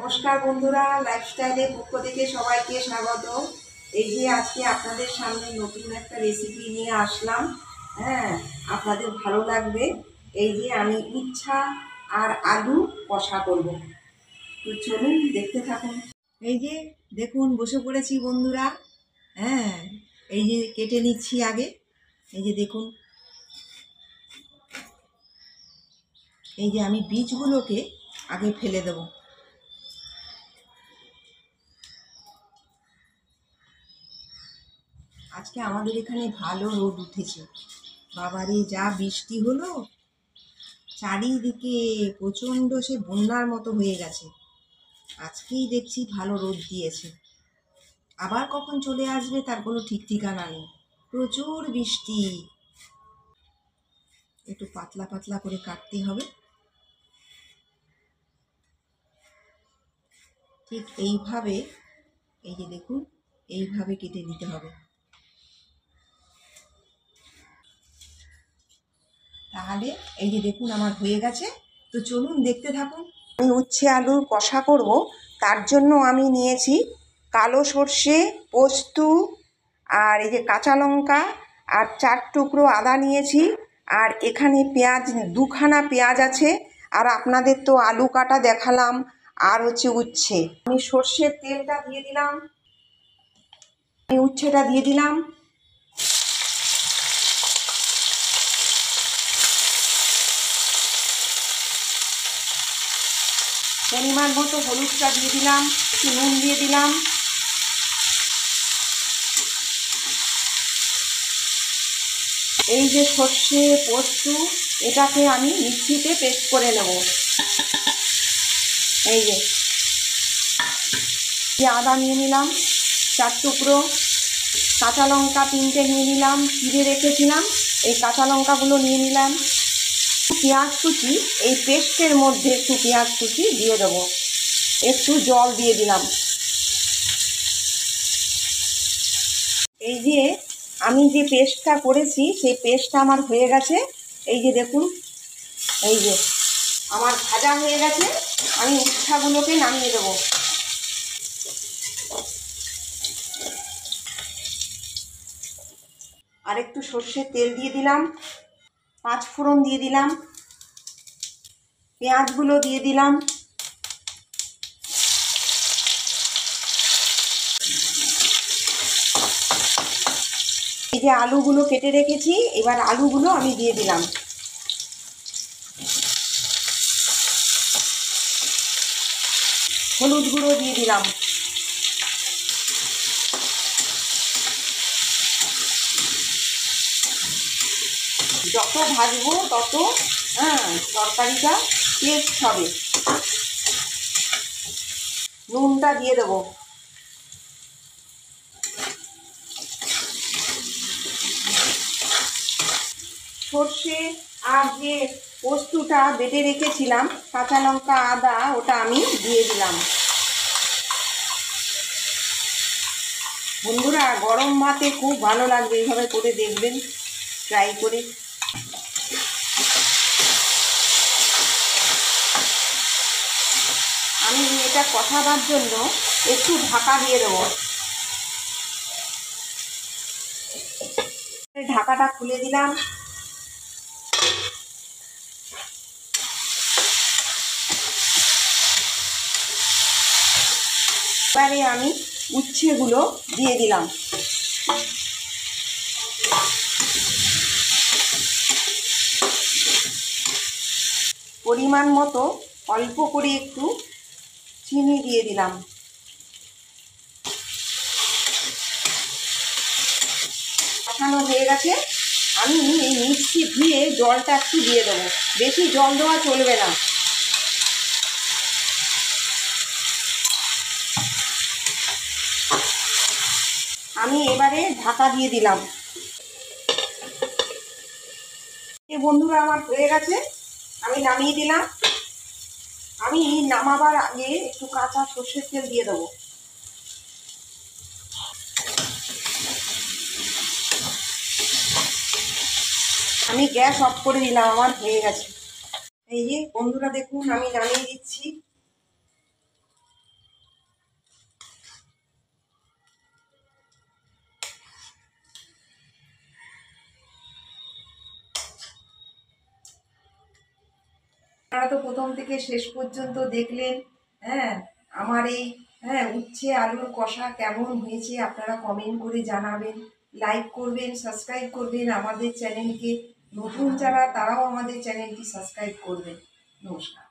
নমস্কার বন্ধুরা, লাইফস্টাইলের পক্ষ থেকে সবাইকে স্বাগত। এই যে আজকে আপনাদের সামনে নতুন একটা রেসিপি নিয়ে আসলাম। হ্যাঁ, আপনাদের ভালো লাগবে। এই যে আমি উচ্ছা আর আলু কষা করব, তো চলুন দেখতে থাকুন। এই যে দেখুন বসে পড়েছি বন্ধুরা। হ্যাঁ, এই যে কেটে নিচ্ছি আগে। এই যে দেখুন, এই যে আমি বীজগুলোকে আগে ফেলে দেবো। আজকে আমাদের এখানে ভালো রোদ উঠেছে। বাবারে যা বৃষ্টি হলো, চারিদিকে প্রচণ্ড সে বন্যার মতো হয়ে গেছে। আজকেই দেখছি ভালো রোদ দিয়েছে, আবার কখন চলে আসবে তার কোনো ঠিক ঠিকানা নেই। প্রচুর বৃষ্টি। একটু পাতলা পাতলা করে কাটতে হবে, ঠিক এইভাবে। এই যে দেখুন, এইভাবে কেটে দিতে হবে, তাহলে এই যে দেখুন আমার হয়ে গেছে। তো চলুন দেখতে থাকুন। আমি উচ্ছে আলুর কষা করব, তার জন্য আমি নিয়েছি কালো সর্ষে, পোস্ত, আর এই যে কাঁচা লঙ্কা, আর 4 টুকরো আদা নিয়েছি, আর এখানে পেঁয়াজ, 2খানা পেঁয়াজ আছে, আর আপনাদের তো আলু কাটা দেখালাম, আর হচ্ছে উচ্ছে। আমি সর্ষের তেলটা দিয়ে দিলাম, আমি উচ্ছেটা দিয়ে দিলাম। পরিমাণ মতো হলুদটা দিয়ে দিলাম, একটু নুন দিয়ে দিলাম। এই যে সর্ষে পোস্ত, এটাকে আমি মিক্সিতে পেস্ট করে নেব। এই যে আদা নিয়ে নিলাম 4 টুকরো, কাঁচা লঙ্কা 3টে নিয়ে নিলাম, চিড়ে রেখেছিলাম, এই কাঁচা লঙ্কাগুলো নিয়ে নিলাম। পেঁয়াজ কুচি, এই পেস্টের মধ্যে একটু পেঁয়াজ কুচি দিয়ে দেবো, একটু জল দিয়ে দিলাম। এই যে আমি যে পেস্টটা করেছি, সেই পেস্টটা আমার হয়ে গেছে। এই যে দেখুন, এই যে আমার ভাজা হয়ে গেছে। আমি উচ্ছাগুলোকে নামিয়ে দেবো। আর একটু সর্ষের তেল দিয়ে দিলাম, 5 ফোড়ন দিয়ে দিলাম, পেঁয়াজগুলো দিয়ে দিলাম, এই যে আলুগুলো কেটে রেখেছি, এবার আলুগুলো আমি দিয়ে দিলাম। হলুদ গুঁড়ো দিয়ে দিলাম। যত ভাজবো তত তরকারিটা টেস্ট হবে। নুনটা দিয়ে দেবো। সর্ষে আর যে পোস্তটা বেটে রেখেছিলাম, কাঁচা লঙ্কা আদা, ওটা আমি দিয়ে দিলাম। বন্ধুরা, গরম ভাতে খুব ভালো লাগবে, এইভাবে করে দেখবেন, ট্রাই করে। আমি এটা কষাবার জন্য একটু ঢাকা দিয়ে দেবো। ঢাকাটা খুলে দিলাম। এবারে আমি উচ্ছেগুলো দিয়ে দিলাম। পরিমাণ মতো অল্প করে একটু চিনি দিয়ে দিলাম। কষানো হয়ে গেছে। আমি এই মিক্সি ধুয়ে জলটা একটু দিয়ে দেবো, বেশি জল দেওয়া চলবে না। আমি এবারে ঢাকা দিয়ে দিলাম। বন্ধুরা, আমার হয়ে গেছে, আমি নামিয়ে দিলাম। আমি নামাবার আগে একটু কাঁচা সর্ষের তেল দিয়ে দেবো। আমি গ্যাস অফ করে দিলাম, আমার হয়ে গেছে। এই যে বন্ধুরা দেখুন, আমি নামিয়ে দিচ্ছি। আপনারা তো প্রথম থেকে শেষ পর্যন্ত দেখলেন। হ্যাঁ, আমার এই উচ্ছে আলুর কষা কেমন হয়েছে আপনারা কমেন্ট করে জানাবেন, লাইক করবেন, সাবস্ক্রাইব করবেন আমাদের চ্যানেলকে। নতুন যারা তারাও আমাদের চ্যানেলটি সাবস্ক্রাইব করবেন। নমস্কার।